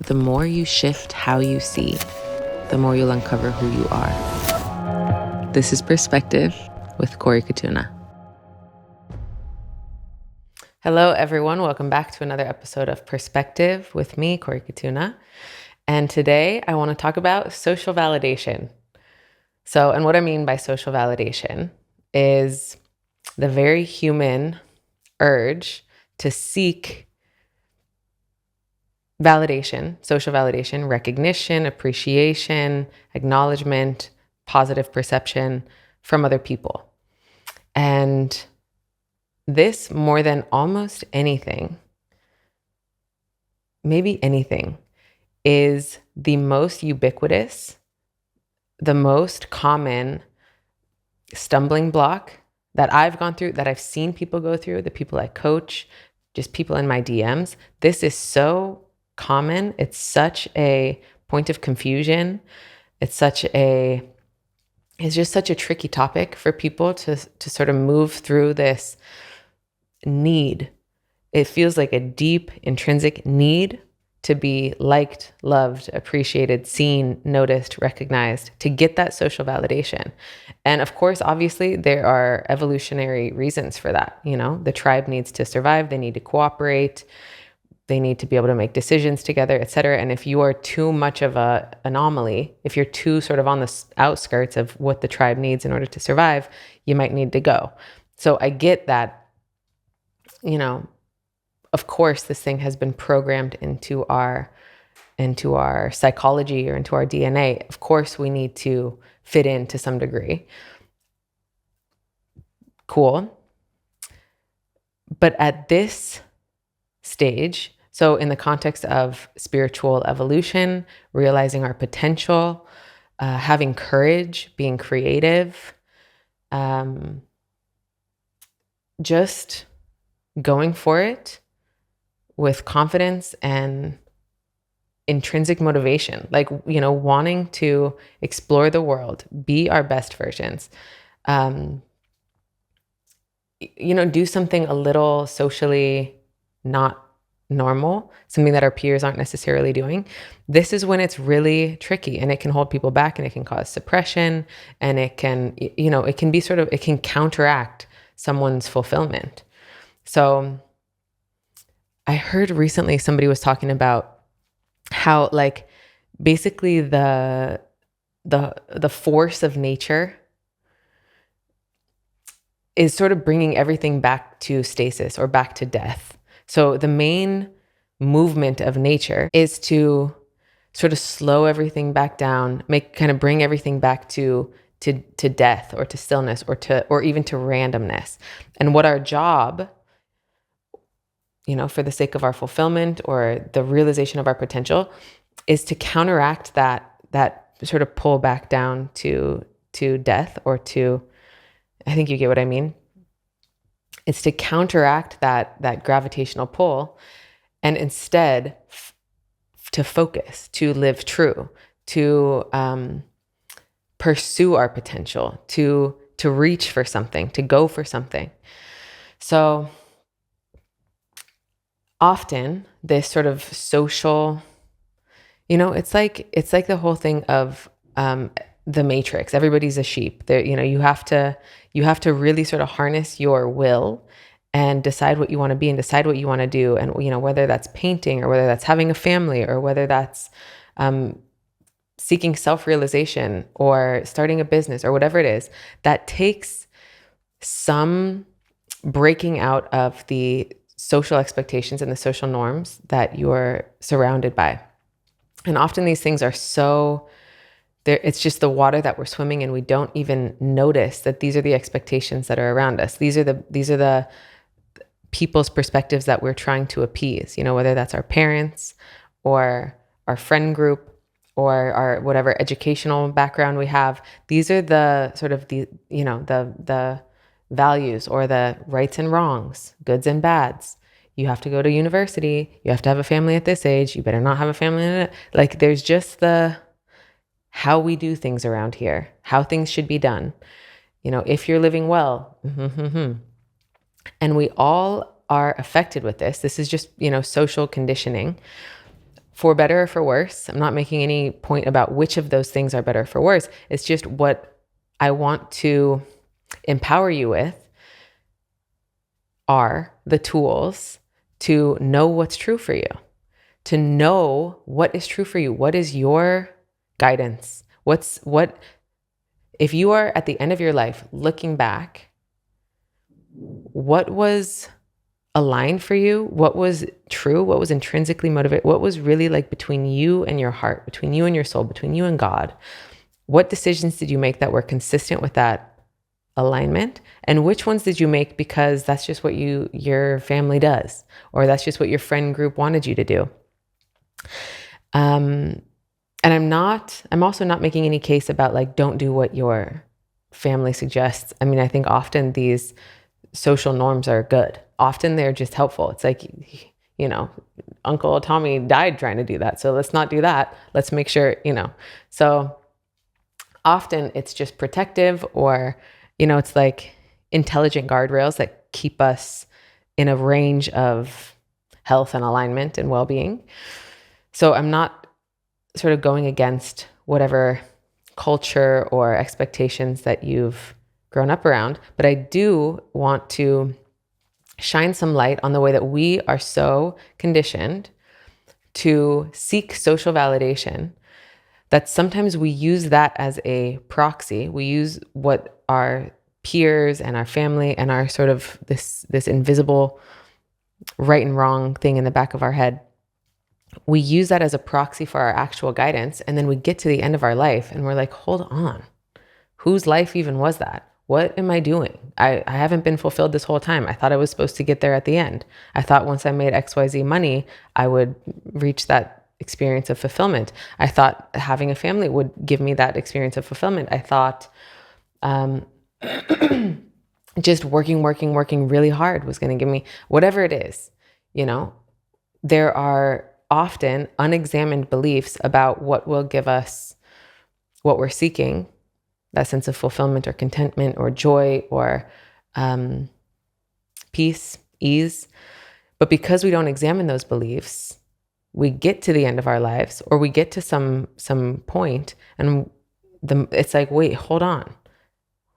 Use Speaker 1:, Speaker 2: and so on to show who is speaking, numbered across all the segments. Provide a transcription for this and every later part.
Speaker 1: the more you shift how you see, the more you'll uncover who you are. This is Perspective with Corey Katuna. Hello, everyone. Welcome back to another episode of Perspective with me, Corey Katuna. And today I want to talk about social validation. And what I mean by social validation is the very human urge to seek validation, social validation, recognition, appreciation, acknowledgement, positive perception from other people. And this, more than almost anything, maybe anything, is the most ubiquitous, the most common stumbling block that I've gone through, that I've seen people go through, the people I coach, just people in my DMs. This is so common. It's such a point of confusion. It's just such a tricky topic for people to sort of move through this need. It feels like a deep, intrinsic need to be liked, loved, appreciated, seen, noticed, recognized, to get that social validation. And of course, obviously, there are evolutionary reasons for that. You know, the tribe needs to survive. They need to cooperate. They need to be able to make decisions together, et cetera. And if you are too much of an anomaly, if you're too sort of on the outskirts of what the tribe needs in order to survive, you might need to go. So I get that, you know, of course, this thing has been programmed into our psychology or into our DNA. Of course, we need to fit in to some degree. Cool. But at this stage, so in the context of spiritual evolution, realizing our potential, having courage, being creative, just going for it with confidence and intrinsic motivation, like, you know, wanting to explore the world, be our best versions, you know, do something a little socially not normal, something that our peers aren't necessarily doing. This is when it's really tricky, and it can hold people back, and it can cause suppression, and it can, you know, it can be sort of, it can counteract someone's fulfillment. So I heard recently somebody was talking about how, like, basically the force of nature is sort of bringing everything back to stasis or back to death. So the main movement of nature is to sort of slow everything back down, bring everything back to death, or to stillness, or even to randomness. And what our job, you know, for the sake of our fulfillment or the realization of our potential, is to counteract that sort of pull back down to death, or to, I think you get what I mean. It's to counteract that gravitational pull, and instead to focus, to live true, to pursue our potential, to reach for something, to go for something. So often this sort of social, you know, it's like the whole thing of the Matrix. Everybody's a sheep. There, you know, you have to really sort of harness your will and decide what you want to be and decide what you want to do. And, you know, whether that's painting, or whether that's having a family, or whether that's seeking self-realization, or starting a business, or whatever it is, that takes some breaking out of the social expectations and the social norms that you're surrounded by. And often these things are so, it's just the water that we're swimming in. We don't even notice that these are the expectations that are around us. These are the people's perspectives that we're trying to appease, you know, whether that's our parents, or our friend group, or our whatever educational background we have. These are the sort of the values, or the rights and wrongs, goods and bads. You have to go to university. You have to have a family at this age. You better not have a family. Like, there's just how we do things around here, how things should be done. You know, if you're living well, and we all are affected with this. This is just, you know, social conditioning for better or for worse. I'm not making any point about which of those things are better or for worse. It's just what I want to empower you with are the tools to know what's true for you, to know what is true for you. What is your guidance? If you are at the end of your life looking back, what was aligned for you? What was true? What was intrinsically motivated? What was really like between you and your heart, between you and your soul, between you and God? What decisions did you make that were consistent with that alignment? And which ones did you make because that's just what your family does, or that's just what your friend group wanted you to do? And I'm also not making any case about like, don't do what your family suggests. I mean, I think often these social norms are good. Often they're just helpful. It's like, Uncle Tommy died trying to do that. So let's not do that. Let's make sure, So often it's just protective, or, it's like intelligent guardrails that keep us in a range of health and alignment and well-being. So I'm not sort of going against whatever culture or expectations that you've grown up around, but I do want to shine some light on the way that we are so conditioned to seek social validation that sometimes we use that as a proxy. We use what our peers and our family and our sort of this invisible right and wrong thing in the back of our head, we use that as a proxy for our actual guidance. And then we get to the end of our life and we're like, hold on, whose life even was that? What am I doing? I haven't been fulfilled this whole time. I thought I was supposed to get there at the end. I thought once I made XYZ money, I would reach that experience of fulfillment. I thought having a family would give me that experience of fulfillment. I thought just working really hard was going to give me whatever it is. There are often unexamined beliefs about what will give us what we're seeking, that sense of fulfillment or contentment or joy or peace, ease. But because we don't examine those beliefs, we get to the end of our lives, or we get to some point, and it's like, wait, hold on.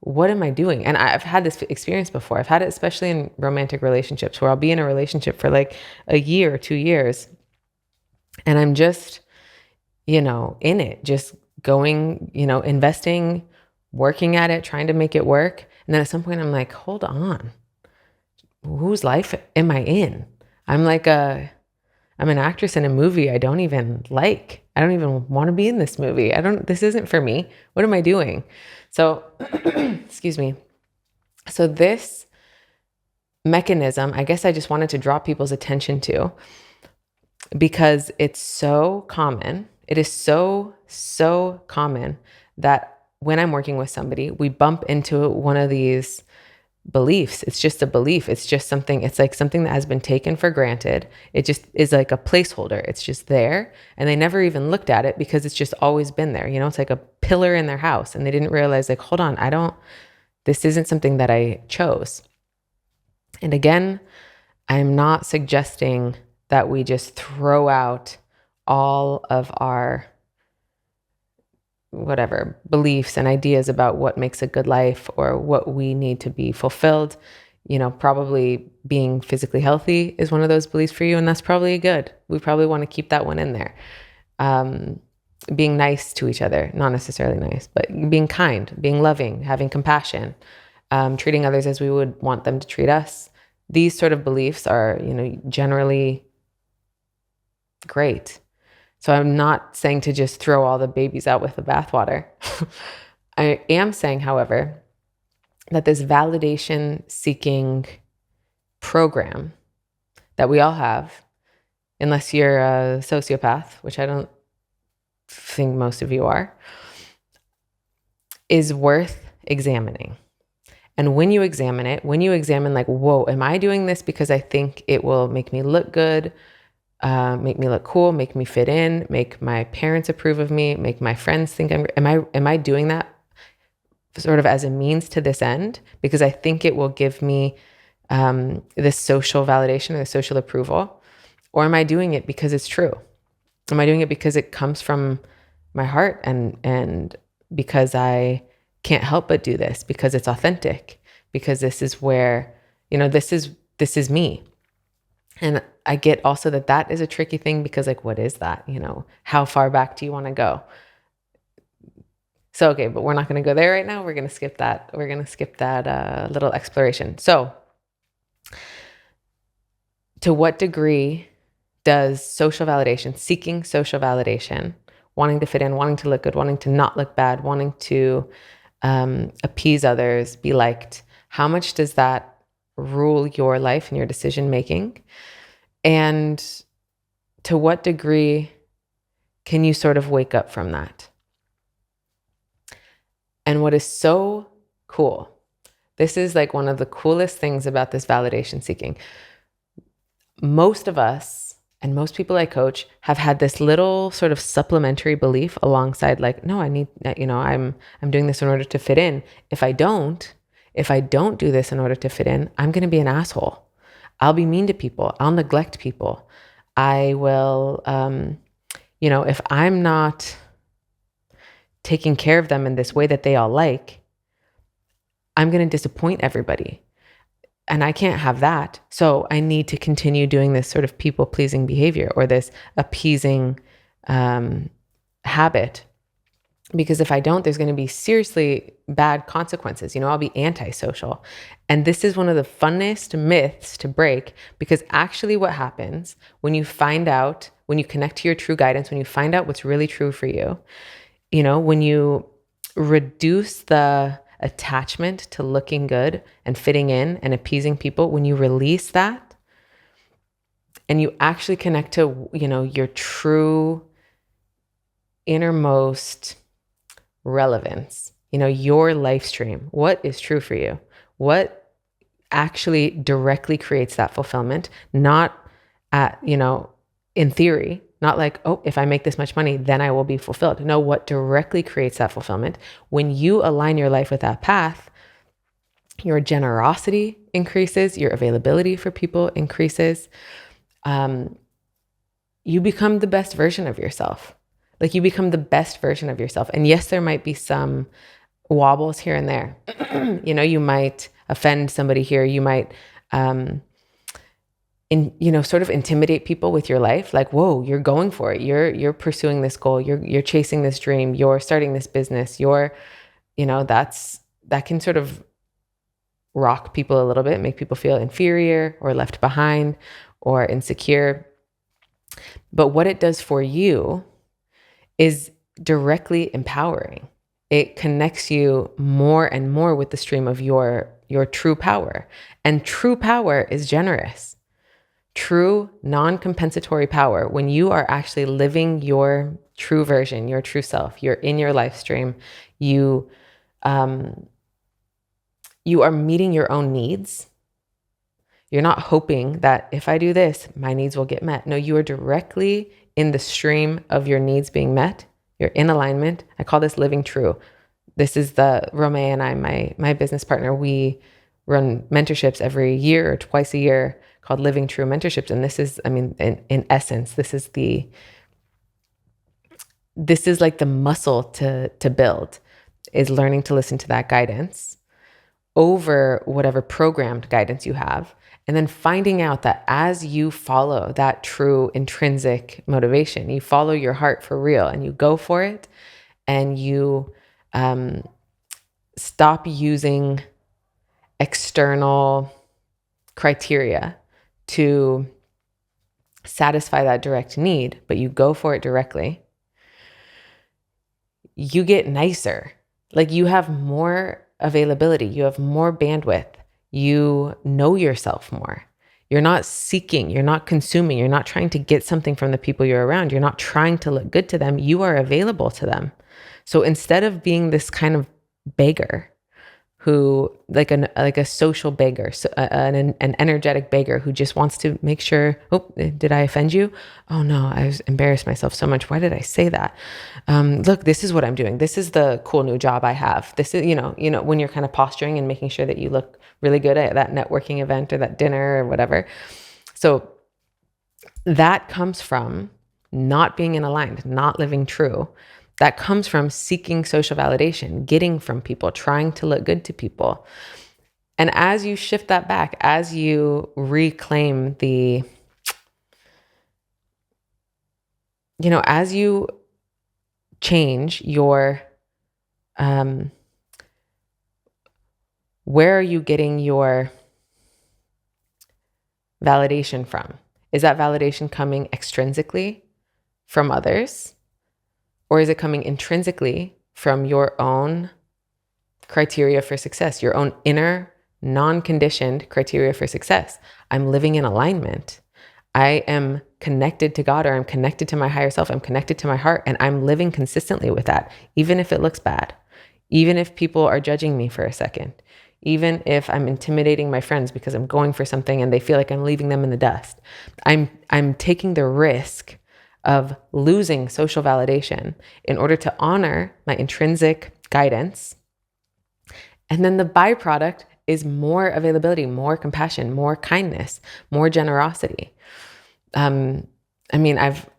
Speaker 1: What am I doing? And I've had this experience before. I've had it especially in romantic relationships, where I'll be in a relationship for like a year or 2 years, and I'm just, in it, just going, investing, working at it, trying to make it work. And then at some point I'm like, hold on, whose life am I in? I'm an actress in a movie I don't even like. I don't even want to be in this movie. This isn't for me. What am I doing? So, excuse me. So this mechanism, I guess I just wanted to draw people's attention to, because it's so common. It is so, so common that when I'm working with somebody, we bump into one of these beliefs. It's just a belief. It's just something, it's like something that has been taken for granted. It just is like a placeholder. It's just there. And they never even looked at it because it's just always been there. It's like a pillar in their house. And they didn't realize, like, hold on, this isn't something that I chose. And again, I'm not suggesting that we just throw out all of our beliefs and ideas about what makes a good life or what we need to be fulfilled. Probably being physically healthy is one of those beliefs for you, and that's probably good. We probably want to keep that one in there. Being nice to each other, not necessarily nice, but being kind, being loving, having compassion, treating others as we would want them to treat us. These sort of beliefs are, generally great. So I'm not saying to just throw all the babies out with the bathwater. I am saying, however, that this validation seeking program that we all have, unless you're a sociopath, which I don't think most of you are, is worth examining. And when you examine it, like, whoa, am I doing this because I think it will make me look good, make me look cool, make me fit in, make my parents approve of me, make my friends think am I doing that sort of as a means to this end because I think it will give me this social validation or social approval? Or am I doing it because it's true? Am I doing it because it comes from my heart and because I can't help but do this, because it's authentic, because this is where, this is me. And I get also that is a tricky thing, because like, what is that? How far back do you want to go? So, okay, but we're not going to go there right now. We're going to skip that. We're going to skip that little exploration. So, to what degree does social validation, seeking social validation, wanting to fit in, wanting to look good, wanting to not look bad, wanting to appease others, be liked, how much does that rule your life and your decision making? And to what degree can you sort of wake up from that? And what is so cool, this is like one of the coolest things about this validation seeking. Most of us and most people I coach have had this little sort of supplementary belief alongside, like, no, I need, I'm doing this in order to fit in. If I don't do this in order to fit in, I'm going to be an asshole. I'll be mean to people. I'll neglect people. I will, if I'm not taking care of them in this way that they all like, I'm going to disappoint everybody. And I can't have that. So I need to continue doing this sort of people-pleasing behavior, or this appeasing habit. Because if I don't, there's going to be seriously bad consequences. I'll be antisocial. And this is one of the funnest myths to break, because actually what happens when you find out, when you connect to your true guidance, when you find out what's really true for you, when you reduce the attachment to looking good and fitting in and appeasing people, when you release that and you actually connect to, your true innermost relevance, your life stream, what is true for you, what actually directly creates that fulfillment, not in theory, not like, oh, if I make this much money, then I will be fulfilled. No, what directly creates that fulfillment? When you align your life with that path, your generosity increases, your availability for people increases. You become the best version of yourself. Like, you become the best version of yourself. And yes, there might be some wobbles here and there. You might offend somebody here. You might, sort of intimidate people with your life. Like, whoa, you're going for it. You're pursuing this goal. You're chasing this dream. You're starting this business. That can sort of rock people a little bit, make people feel inferior or left behind or insecure. But what it does for you is directly empowering. It connects you more and more with the stream of your true power. And true power is generous. True non-compensatory power, when you are actually living your true version, your true self, you're in your life stream, you are meeting your own needs. You're not hoping that if I do this, my needs will get met. No, you are directly in the stream of your needs being met. You're in alignment. I call this living true. This is Rome and I, my business partner, we run mentorships every year or twice a year called Living True Mentorships. And this is, in essence, this is like the muscle to build, is learning to listen to that guidance over whatever programmed guidance you have. And then finding out that as you follow that true intrinsic motivation, you follow your heart for real and you go for it, and you stop using external criteria to satisfy that direct need, but you go for it directly, you get nicer. Like, you have more availability, you have more bandwidth, you know yourself more. You're not seeking, you're not consuming, you're not trying to get something from the people you're around. You're not trying to look good to them. You are available to them. So instead of being this kind of beggar who, like a social beggar, so an energetic beggar who just wants to make sure, oh, did I offend you? Oh no, I embarrassed myself so much. Why did I say that? Look, this is what I'm doing. This is the cool new job I have. This is, when you're kind of posturing and making sure that you look really good at that networking event or that dinner or whatever. So that comes from not being in aligned, not living true. That comes from seeking social validation, getting from people, trying to look good to people. And as you shift that back, as you reclaim the, as you change your, where are you getting your validation from? Is that validation coming extrinsically from others? Or is it coming intrinsically from your own criteria for success, your own inner, non-conditioned criteria for success? I'm living in alignment. I am connected to God, or I'm connected to my higher self. I'm connected to my heart, and I'm living consistently with that, even if it looks bad, even if people are judging me for a second, even if I'm intimidating my friends because I'm going for something and they feel like I'm leaving them in the dust. I'm taking the risk of losing social validation in order to honor my intrinsic guidance. And then the byproduct is more availability, more compassion, more kindness, more generosity. I've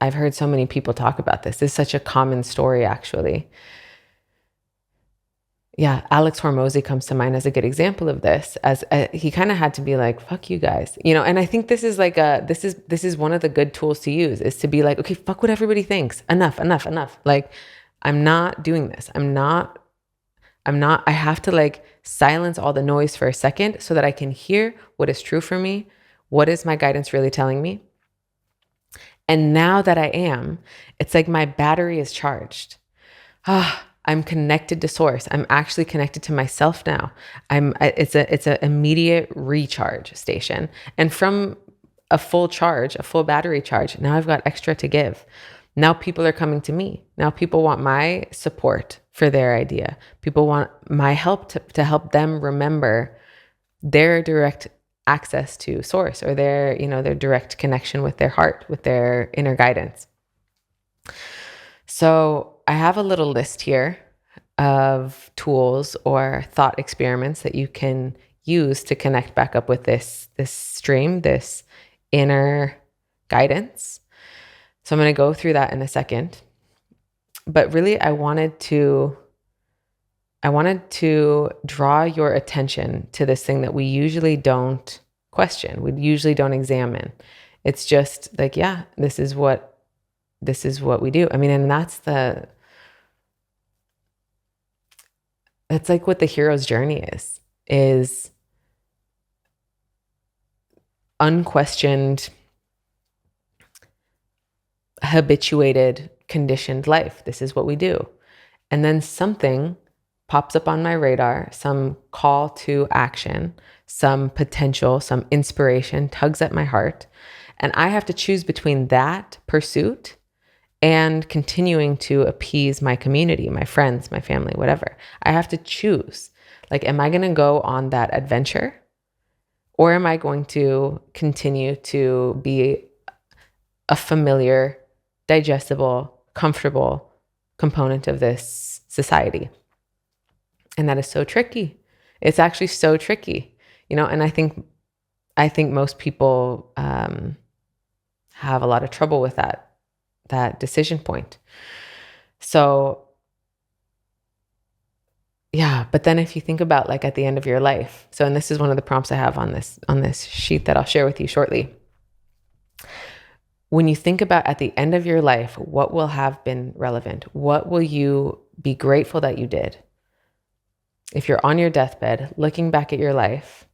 Speaker 1: heard so many people talk about this. It's such a common story, actually. Yeah, Alex Hormozy comes to mind as a good example of this. As he kind of had to be like, "Fuck you guys," And I think this is like this is one of the good tools to use, is to be like, "Okay, fuck what everybody thinks. Enough. Like, I'm not doing this. I'm not. I have to like silence all the noise for a second so that I can hear what is true for me. What is my guidance really telling me?" And now that I am, it's like my battery is charged. I'm connected to source. I'm actually connected to myself now. It's an immediate recharge station. And from a full charge, a full battery charge, now I've got extra to give. Now people are coming to me. Now people want my support for their idea. People want my help to help them remember their direct access to source, or their direct connection with their heart, with their inner guidance. So I have a little list here of tools or thought experiments that you can use to connect back up with this stream, this inner guidance. So I'm going to go through that in a second. But really, I wanted to draw your attention to this thing that we usually don't question. We usually don't examine. It's just like, yeah, this is what we do. And that's like what the hero's journey is unquestioned, habituated, conditioned life. This is what we do. And then something pops up on my radar, some call to action, some potential, some inspiration tugs at my heart. And I have to choose between that pursuit and continuing to appease my community, my friends, my family, whatever. I have to choose. Like, am I going to go on that adventure? Or am I going to continue to be a familiar, digestible, comfortable component of this society? And that is so tricky. It's actually so tricky, and I think most people have a lot of trouble with that decision point. So yeah, but then if you think about like at the end of your life, and this is one of the prompts I have on this sheet that I'll share with you shortly. When you think about at the end of your life, what will have been relevant? What will you be grateful that you did? If you're on your deathbed, looking back at your life,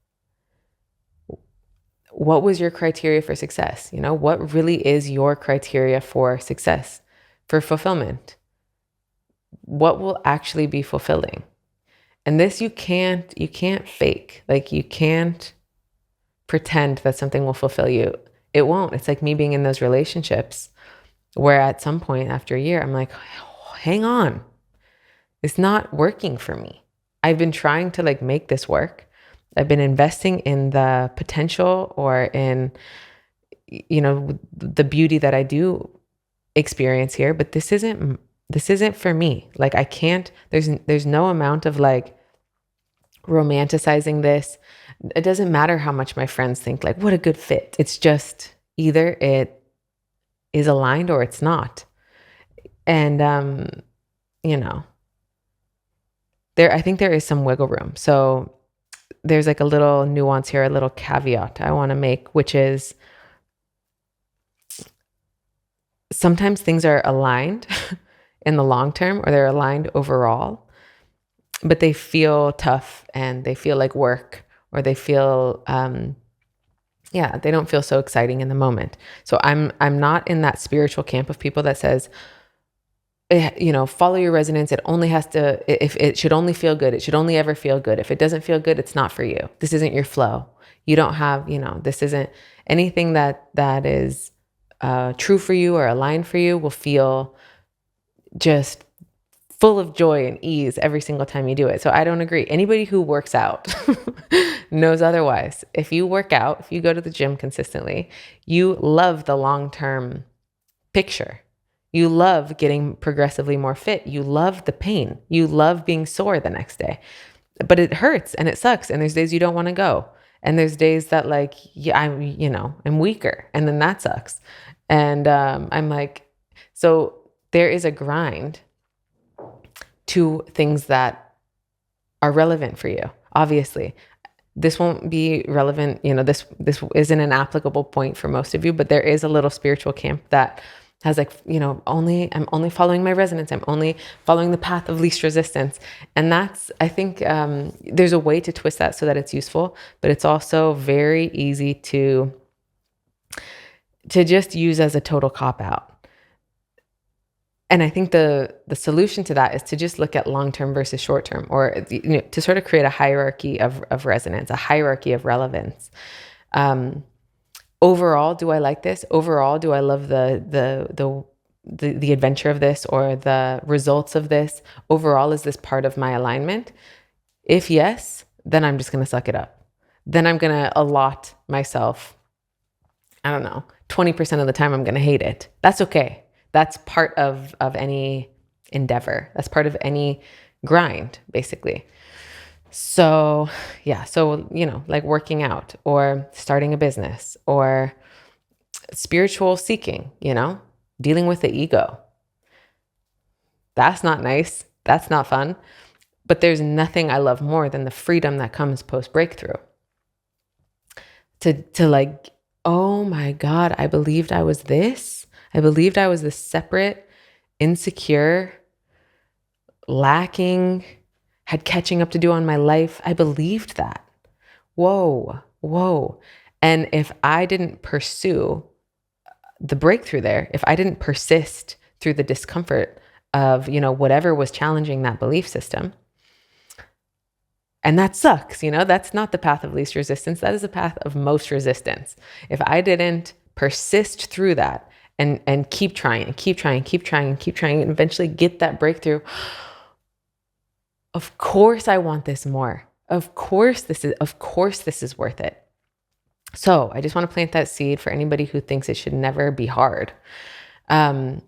Speaker 1: what was your criteria for success? What really is your criteria for success, for fulfillment? What will actually be fulfilling? And this you can't fake. Like, you can't pretend that something will fulfill you. It won't. It's like me being in those relationships where at some point after a year, I'm like, hang on, it's not working for me. I've been trying to like make this work. I've been investing in the potential, or in, the beauty that I do experience here, but this isn't for me. Like, I can't, there's no amount of like romanticizing this. It doesn't matter how much my friends think like, what a good fit. It's just either it is aligned or it's not. And, you know, I think there is some wiggle room. So there's like a little nuance here, a little caveat I want to make, which is sometimes things are aligned in the long term, or they're aligned overall, but they feel tough and they feel like work, or they feel, they don't feel so exciting in the moment. So I'm not in that spiritual camp of people that says, follow your resonance. It only has to, if it should only feel good, it should only ever feel good. If it doesn't feel good, it's not for you. This isn't your flow. You don't have, this isn't anything that is true for you or aligned for you will feel just full of joy and ease every single time you do it. So I don't agree. Anybody who works out knows otherwise. If you work out, if you go to the gym consistently, you love the long-term picture. You love getting progressively more fit. You love the pain. You love being sore the next day. But it hurts and it sucks. And there's days you don't want to go. And there's days that I'm weaker. And then that sucks. And I'm like, so there is a grind to things that are relevant for you. Obviously, this won't be relevant. This isn't an applicable point for most of you, but there is a little spiritual camp that has I'm only following my resonance. I'm only following the path of least resistance. And that's, I think, there's a way to twist that so that it's useful, but it's also very easy to just use as a total cop-out. And I think the solution to that is to just look at long-term versus short-term, or to sort of create a hierarchy of resonance, a hierarchy of relevance. Overall, do I like this? Overall, do I love the adventure of this or the results of this? Overall, is this part of my alignment? If yes, then I'm just going to suck it up. Then I'm going to allot myself, 20% of the time I'm going to hate it. That's okay. That's part of any endeavor. That's part of any grind, basically. So, like working out or starting a business or spiritual seeking, dealing with the ego. That's not nice. That's not fun. But there's nothing I love more than the freedom that comes post-breakthrough. To oh my God, I believed I was this. I believed I was this separate, insecure, lacking, had catching up to do on my life. I believed that. Whoa. And if I didn't pursue the breakthrough there, if I didn't persist through the discomfort of, whatever was challenging that belief system, and that sucks, that's not the path of least resistance. That is the path of most resistance. If I didn't persist through that and keep trying, and eventually get that breakthrough, of course I want this more. Of course this is worth it. So I just want to plant that seed for anybody who thinks it should never be hard. Put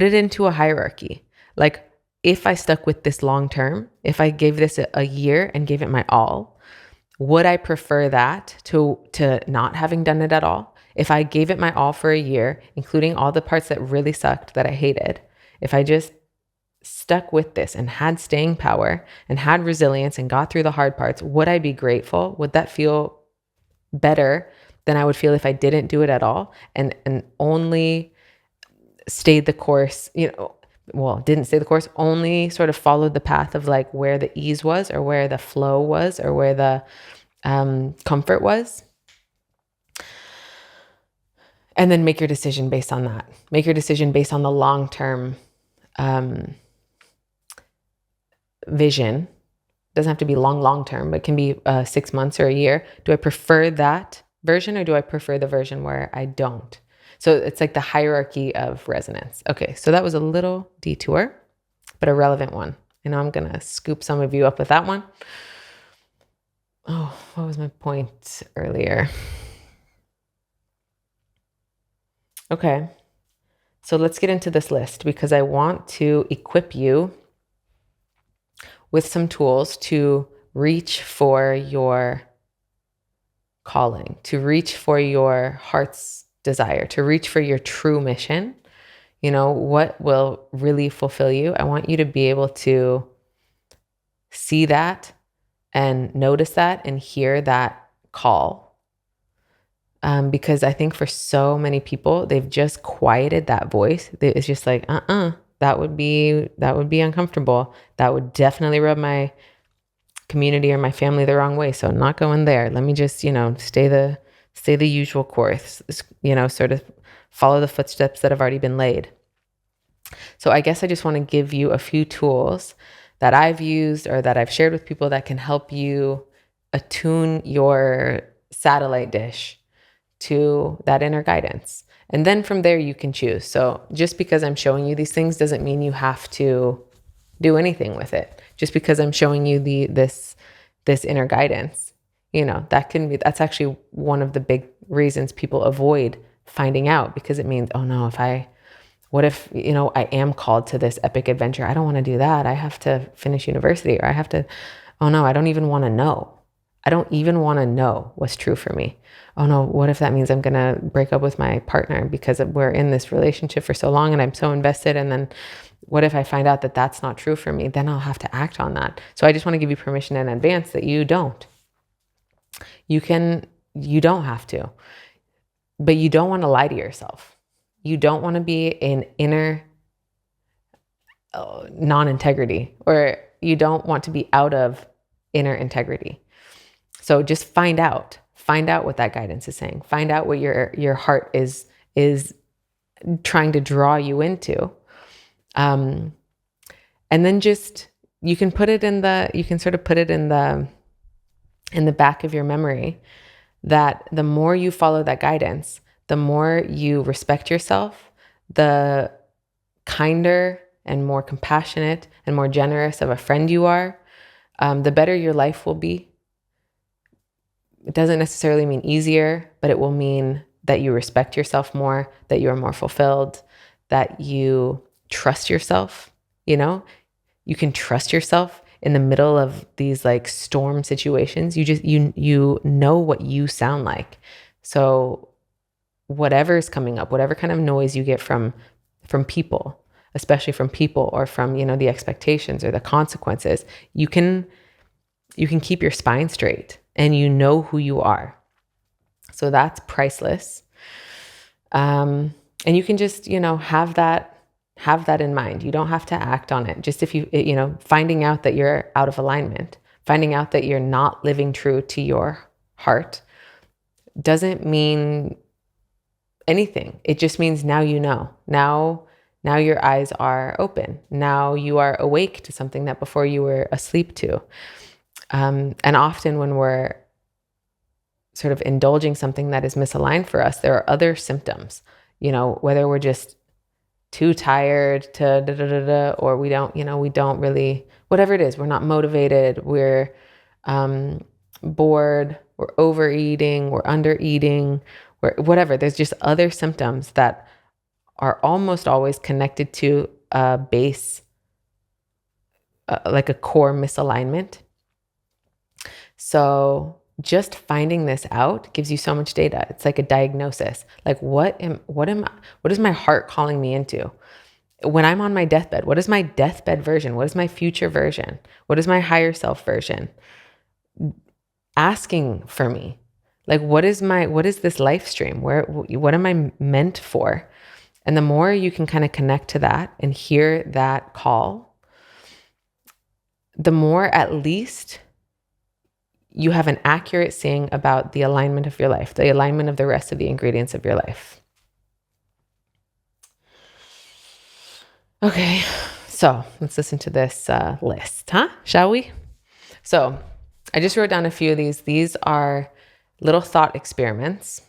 Speaker 1: it into a hierarchy. Like, if I stuck with this long term, if I gave this a year and gave it my all, would I prefer that to not having done it at all? If I gave it my all for a year, including all the parts that really sucked, that I hated, if I just stuck with this and had staying power and had resilience and got through the hard parts, would I be grateful? Would that feel better than I would feel if I didn't do it at all and only stayed the course, didn't stay the course, only sort of followed the path of like where the ease was or where the flow was or where the comfort was? And then make your decision based on that. Make your decision based on the long-term vision. Doesn't have to be long-term, but it can be 6 months or a year. Do I prefer that version or do I prefer the version where I don't? So it's like the hierarchy of resonance. Okay, so that was a little detour, but a relevant one. I know I'm going to scoop some of you up with that one. Oh, what was my point earlier? Okay, so let's get into this list because I want to equip you with some tools to reach for your calling, to reach for your heart's desire, to reach for your true mission, what will really fulfill you. I want you to be able to see that and notice that and hear that call. Because I think for so many people, they've just quieted that voice. It's just like, that would be uncomfortable. That would definitely rub my community or my family the wrong way. So not going there. Let me just, stay the usual course, sort of follow the footsteps that have already been laid. So I guess I just want to give you a few tools that I've used or that I've shared with people that can help you attune your satellite dish to that inner guidance. And then from there you can choose. So just because I'm showing you these things doesn't mean you have to do anything with it. Just because I'm showing you this inner guidance, that's actually one of the big reasons people avoid finding out, because it means, oh no, what if I am called to this epic adventure? I don't want to do that. I have to finish university, or oh no, I don't even want to know. I don't even want to know what's true for me. Oh no, what if that means I'm going to break up with my partner because we're in this relationship for so long and I'm so invested, and then what if I find out that that's not true for me? Then I'll have to act on that. So I just want to give you permission in advance that you don't. You don't have to, but you don't want to lie to yourself. You don't want to be in inner non-integrity, or you don't want to be out of inner integrity. So just find out what that guidance is saying. Find out what your heart is trying to draw you into. And then you can sort of put it in the back of your memory that the more you follow that guidance, the more you respect yourself, the kinder and more compassionate and more generous of a friend you are, the better your life will be. It doesn't necessarily mean easier, but it will mean that you respect yourself more, that you are more fulfilled, that you trust yourself. You can trust yourself in the middle of these like storm situations. You know what you sound like. So whatever is coming up, whatever kind of noise you get from people, especially from people, or from, the expectations or the consequences, you can keep your spine straight and you know who you are. So that's priceless. And you can just, have that in mind. You don't have to act on it. Just if finding out that you're out of alignment, finding out that you're not living true to your heart doesn't mean anything. It just means now you know. Now your eyes are open. Now you are awake to something that before you were asleep to. And often when we're sort of indulging something that is misaligned for us, there are other symptoms, whether we're just too tired to or we don't really, whatever it is, we're not motivated, we're bored, we're overeating, we're undereating, whatever. There's just other symptoms that are almost always connected to a base, like a core misalignment. So just finding this out gives you so much data. It's like a diagnosis. Like what is my heart calling me into? When I'm on my deathbed, what is my deathbed version? What is my future version? What is my higher self version asking for me? Like what is this life stream? What am I meant for? And the more you can kind of connect to that and hear that call, the more at least you have an accurate seeing about the alignment of your life, the alignment of the rest of the ingredients of your life. Okay, so let's listen to this list, shall we? So I just wrote down a few of these. These are little thought experiments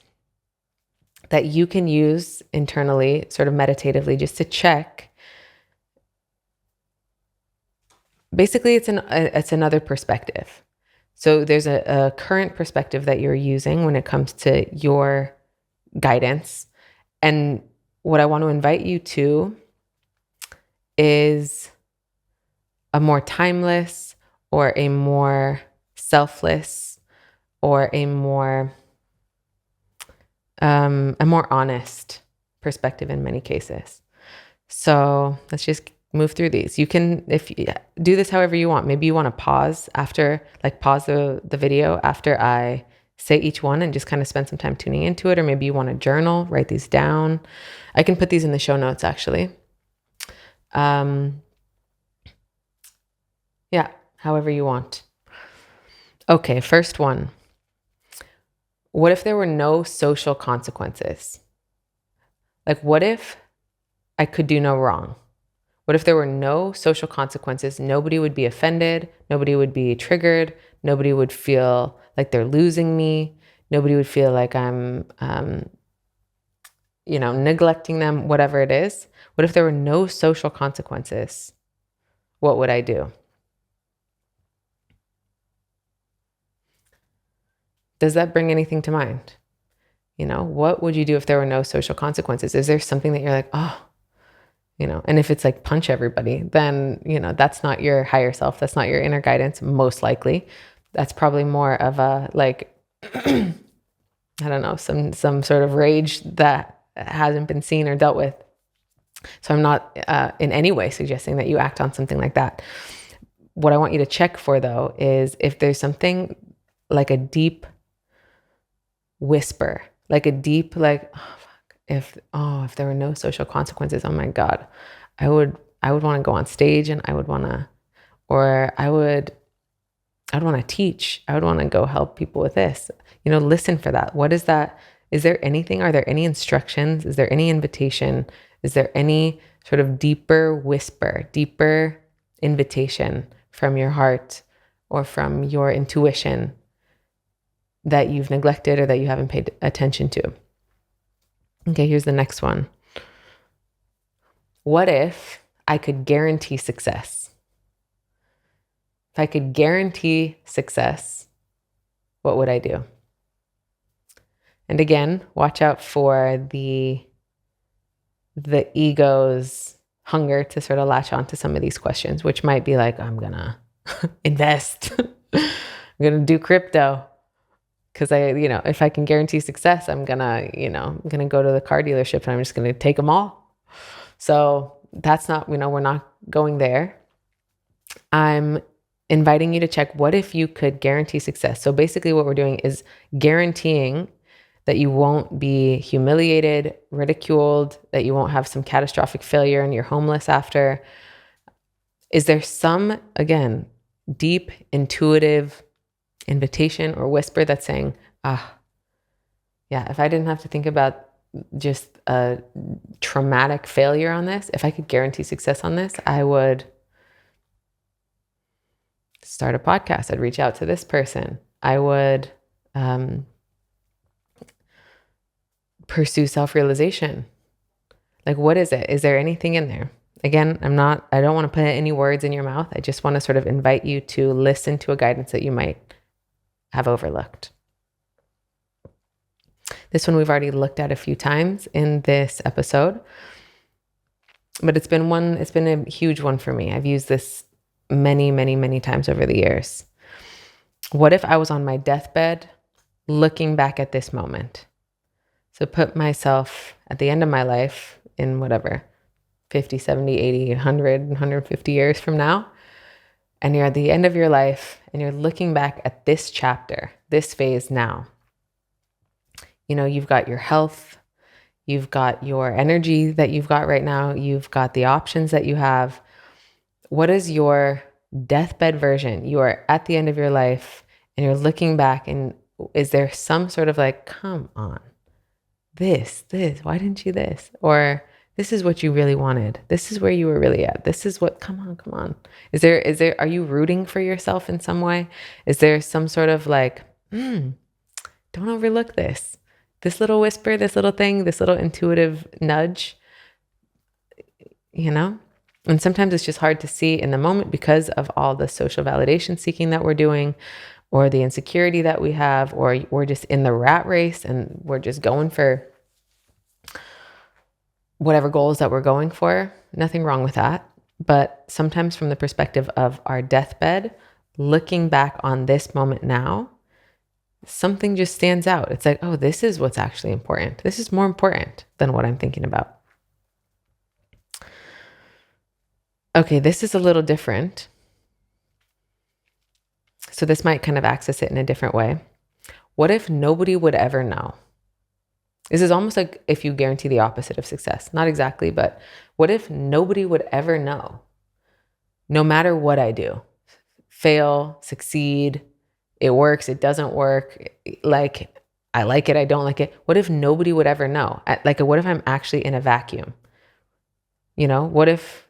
Speaker 1: that you can use internally, sort of meditatively, just to check. Basically, it's another perspective. So there's a current perspective that you're using when it comes to your guidance. And what I want to invite you to is a more timeless, or a more selfless, or a more a more honest perspective in many cases. So let's just move through these. You can, if you do this however you want, maybe you want to pause after, like pause the video after I say each one and just kind of spend some time tuning into it. Or maybe you want to journal, write these down. I can put these in the show notes actually. Yeah, however you want. Okay, first one. What if there were no social consequences? Like, what if I could do no wrong? What if there were no social consequences? Nobody would be offended. Nobody would be triggered. Nobody would feel like they're losing me. Nobody would feel like I'm, neglecting them, whatever it is. What if there were no social consequences? What would I do? Does that bring anything to mind? What would you do if there were no social consequences? Is there something that you're like, oh, and if it's like punch everybody, then, that's not your higher self. That's not your inner guidance, most likely. That's probably more of a, like, I don't know, some sort of rage that hasn't been seen or dealt with. So I'm not in any way suggesting that you act on something like that. What I want you to check for, though, is if there's something like a deep whisper, like a deep, like, oh, fuck, if there were no social consequences, oh my God, I would want to go on stage and I would want to teach. I would want to go help people with this. Listen for that. What is that? Is there anything? Are there any instructions? Is there any invitation? Is there any sort of deeper whisper, deeper invitation from your heart or from your intuition that you've neglected or that you haven't paid attention to? Okay, here's the next one. What if I could guarantee success? If I could guarantee success, what would I do? And again, watch out for the ego's hunger to sort of latch onto some of these questions, which might be like, I'm gonna invest. I'm gonna do crypto. Because if I can guarantee success, I'm gonna go to the car dealership and I'm just gonna take them all. So that's not, we're not going there. I'm inviting you to check, what if you could guarantee success? So basically what we're doing is guaranteeing that you won't be humiliated, ridiculed, that you won't have some catastrophic failure and you're homeless after. Is there some, again, deep, intuitive invitation or whisper that's saying, if I didn't have to think about just a traumatic failure on this, if I could guarantee success on this, I would start a podcast. I'd reach out to this person. I would pursue self-realization. Like, what is it? Is there anything in there? Again, I don't want to put any words in your mouth. I just want to sort of invite you to listen to a guidance that you might have overlooked. This one we've already looked at a few times in this episode, but it's been a huge one for me. I've used this many, many, many times over the years. What if I was on my deathbed looking back at this moment? So put myself at the end of my life in whatever, 50, 70, 80, 100, 150 years from now. And you're at the end of your life and you're looking back at this chapter, this phase now. You've got your health, you've got your energy that you've got right now, you've got the options that you have. What is your deathbed version? You are at the end of your life and you're looking back, and is there some sort of like, come on, this, why didn't you this? Or this is what you really wanted. This is where you were really at. This is what, come on. Are you rooting for yourself in some way? Is there some sort of like, don't overlook this little whisper, this little thing, this little intuitive nudge, And sometimes it's just hard to see in the moment because of all the social validation seeking that we're doing, or the insecurity that we have, or we're just in the rat race and we're just going for whatever goals that we're going for. Nothing wrong with that. But sometimes from the perspective of our deathbed, looking back on this moment now, something just stands out. It's like, oh, this is what's actually important. This is more important than what I'm thinking about. Okay, this is a little different. So this might kind of access it in a different way. What if nobody would ever know? This is almost like if you guarantee the opposite of success. Not exactly, but what if nobody would ever know? No matter what I do, fail, succeed, it works, it doesn't work, like I like it, I don't like it. What if nobody would ever know? Like, what if I'm actually in a vacuum? What if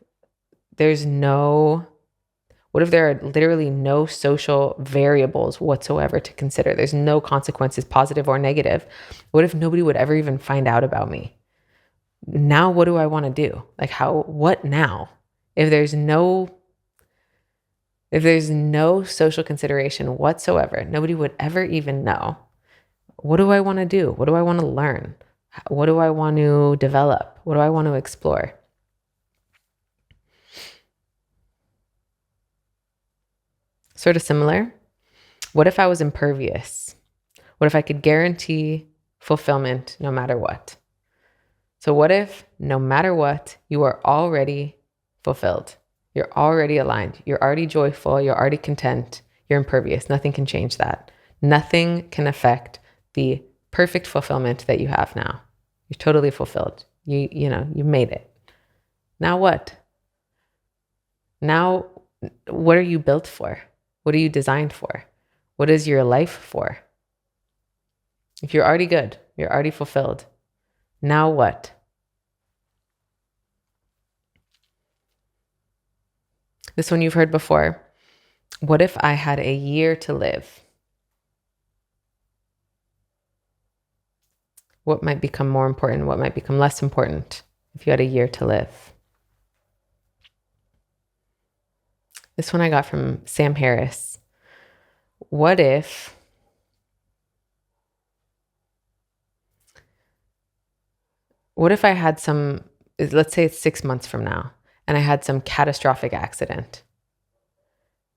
Speaker 1: what if there are literally no social variables whatsoever to consider? There's no consequences, positive or negative. What if nobody would ever even find out about me? Now, what do I want to do? Like, what now? If there's no social consideration whatsoever, nobody would ever even know. What do I want to do? What do I want to learn? What do I want to develop? What do I want to explore? Sort of similar. What if I was impervious? What if I could guarantee fulfillment no matter what? So what if no matter what, you are already fulfilled? You're already aligned. You're already joyful. You're already content. You're impervious. Nothing can change that. Nothing can affect the perfect fulfillment that you have now. You're totally fulfilled. You made it. Now what? Now, what are you built for? What are you designed for? What is your life for? If you're already good, you're already fulfilled. Now what? This one you've heard before. What if I had a year to live? What might become more important? What might become less important if you had a year to live? This one I got from Sam Harris. What if I had let's say it's 6 months from now, and I had some catastrophic accident,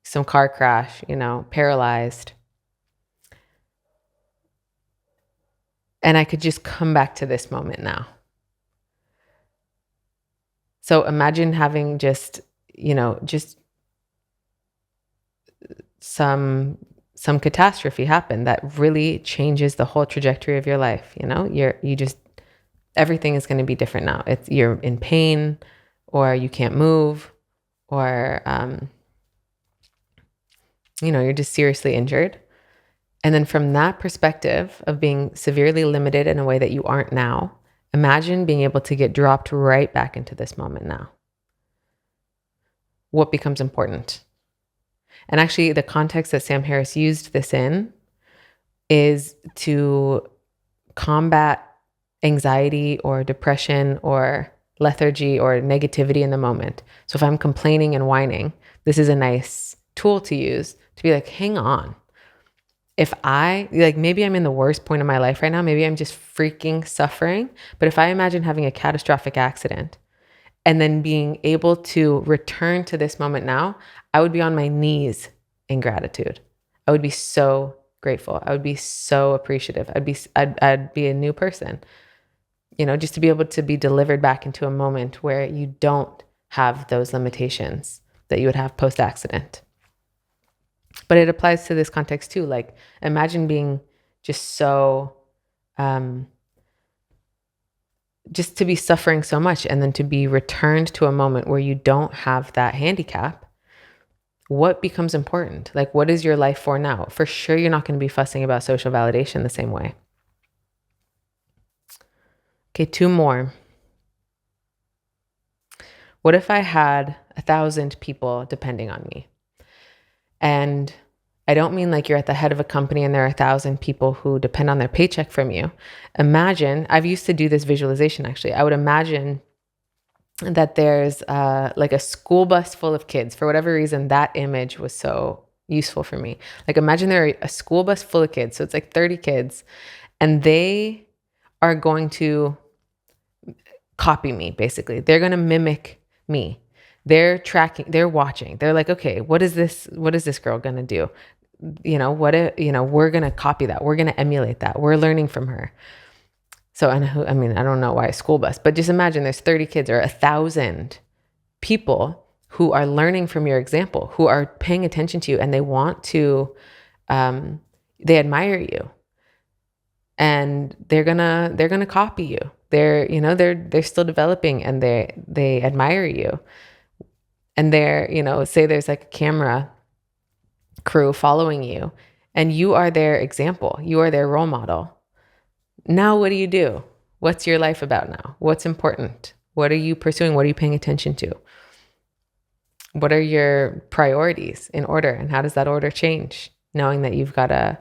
Speaker 1: some car crash, paralyzed, and I could just come back to this moment now. So imagine having just some catastrophe happen that really changes the whole trajectory of your life. Everything is going to be different now. You're in pain, or you can't move, or you're just seriously injured. And then from that perspective of being severely limited in a way that you aren't now, imagine being able to get dropped right back into this moment now. What becomes important? And actually, the context that Sam Harris used this in is to combat anxiety or depression or lethargy or negativity in the moment. So if I'm complaining and whining, this is a nice tool to use to be like, hang on. If maybe I'm in the worst point of my life right now, maybe I'm just freaking suffering. But if I imagine having a catastrophic accident and then being able to return to this moment now, I would be on my knees in gratitude. I would be so grateful. I would be so appreciative. I'd be a new person. Just to be able to be delivered back into a moment where you don't have those limitations that you would have post-accident. But it applies to this context too. Like, imagine being just so, just to be suffering so much and then to be returned to a moment where you don't have that handicap. What becomes important? Like, what is your life for now? For sure, you're not going to be fussing about social validation the same way. Okay, 2 more. What if I had 1,000 people depending on me? And I don't mean like you're at the head of a company and there are 1,000 people who depend on their paycheck from you. Imagine, I've used to do this visualization actually. I would imagine that there's like a school bus full of kids. For whatever reason, that image was so useful for me. Like, imagine there are a school bus full of kids. So it's like 30 kids, and they are going to copy me, basically. They're going to mimic me. They're tracking, they're watching. They're like, okay, what is this girl going to do? what if, we're going to copy that. We're going to emulate that. We're learning from her. So, I don't know why a school bus, but just imagine there's 30 kids or 1,000 people who are learning from your example, who are paying attention to you, and they want to, they admire you, and they're gonna copy you. They're still developing, and they admire you. And say there's like a camera crew following you, and you are their example. You are their role model. Now, what do you do? What's your life about now? What's important? What are you pursuing? What are you paying attention to? What are your priorities in order? And how does that order change? Knowing that you've got a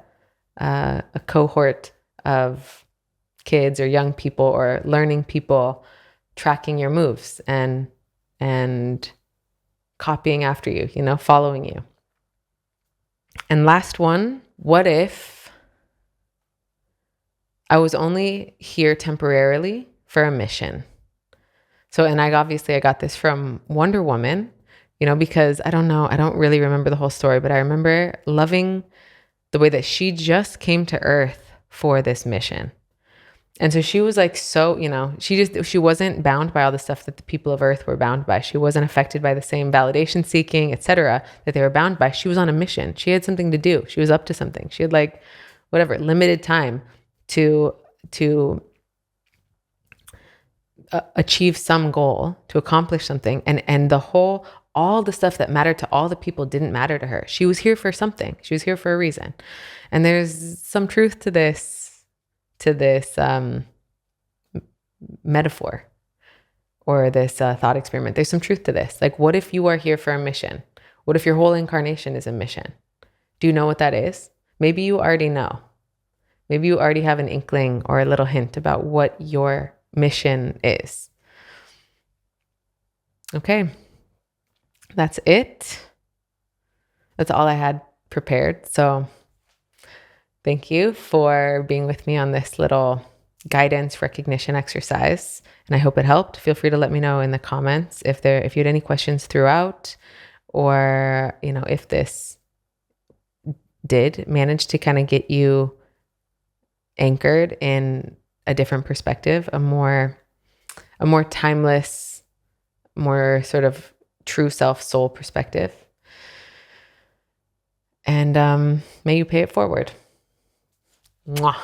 Speaker 1: cohort of kids or young people or learning people tracking your moves and copying after you, following you. And last one, what if I was only here temporarily for a mission? So, and I got this from Wonder Woman, because I don't really remember the whole story, but I remember loving the way that she just came to Earth for this mission. And so she was like, she wasn't bound by all the stuff that the people of Earth were bound by. She wasn't affected by the same validation seeking, etc., that they were bound by. She was on a mission. She had something to do. She was up to something. She had limited time to achieve some goal, to accomplish something. And all the stuff that mattered to all the people didn't matter to her. She was here for something. She was here for a reason. And there's some truth to this metaphor or this thought experiment. There's some truth to this. Like, what if you are here for a mission? What if your whole incarnation is a mission? Do you know what that is? Maybe you already know. Maybe you already have an inkling or a little hint about what your mission is. Okay. That's it. That's all I had prepared. So thank you for being with me on this little guidance recognition exercise. And I hope it helped. Feel free to let me know in the comments if you had any questions throughout, or, if this did manage to kind of get you anchored in a different perspective, a more timeless, more sort of true self soul perspective. And may you pay it forward. Mwah.